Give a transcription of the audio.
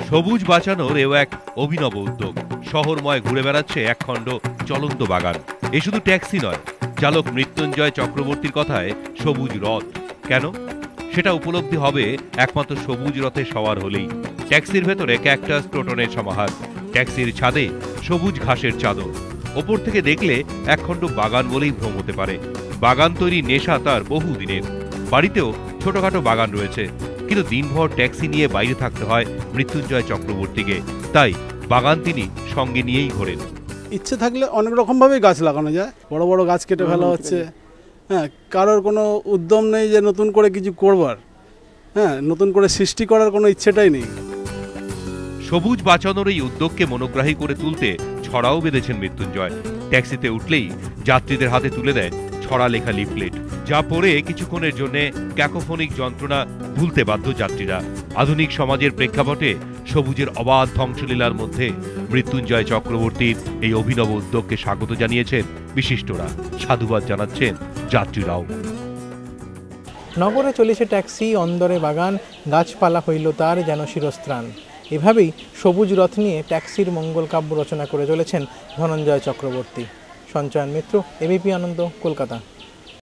সবুজ বাঁচানোর এও এক অভিনব উদ্যোগ। শহরময় ঘুরে বেড়াচ্ছে একখণ্ড চলন্ত বাগান। এ শুধু ট্যাক্সি নয়, চালক মৃত্যুঞ্জয় চক্রবর্তীর কথায় সবুজ রথ। কেন? সেটা উপলব্ধি হবে একমাত্র সবুজ রথে সওয়ার হলেই। ট্যাক্সির ভেতরে ক্যাকটাস, ক্রোটনের সমাহার, ট্যাক্সির ছাদে সবুজ ঘাসের চাদর। ওপর থেকে দেখলে একখণ্ড বাগান বলেই ভ্রম হতে পারে। বাগান তৈরি নেশা তার বহুদিনের। বাড়িতেও ছোটখাটো বাগান রয়েছে, কিন্তু দিনভর ট্যাক্সি নিয়ে বাইরে থাকতে হয় মৃত্যুঞ্জয় চক্রবর্তীকে। তাই বাগান তিনি সঙ্গে নিয়েই ঘোরেন। ইচ্ছে থাকলে অনেক রকমভাবেই গাছ লাগানো যায়। বড় বড় গাছ কেটে ফেলা হচ্ছে। হ্যাঁ, কারোর কোনো উদ্যম নেই যে নতুন করে কিছু করবার। হ্যাঁ, নতুন করে সৃষ্টি করার কোনো ইচ্ছেটাই নেই। সবুজ বাঁচানোর এই উদ্যোগকে মনোগ্রাহী করে তুলতে ছড়াও বেঁধেছেন মৃত্যুঞ্জয়। ট্যাক্সিতে উঠলেই যাত্রীদের হাতে তুলে দেন ছড়া লেখা লিফলেট, যা পড়ে কিছুক্ষণের জন্য ক্যাকোফোনিক যন্ত্রণা ভুলতে বাধ্য যাত্রীরা। আধুনিক সমাজের প্রেক্ষাপটে সবুজের অবাধ ধ্বংসলীলার মধ্যে মৃত্যুঞ্জয় চক্রবর্তীর এই অভিনব উদ্যোগকে স্বাগত জানিয়েছেন বিশিষ্টরা, সাধুবাদ জানাচ্ছেন যাত্রীরাও। নগরে চলেছে ট্যাক্সি, অন্দরে বাগান, গাছপালা হইল তার যেন শিরস্ত্রাণ। এভাবেই সবুজ রথ নিয়ে ট্যাক্সির মঙ্গল কাব্য রচনা করে চলেছেন ধনঞ্জয় চক্রবর্তী। সঞ্চয়ন মিত্র, এবিপি আনন্দ, কলকাতা।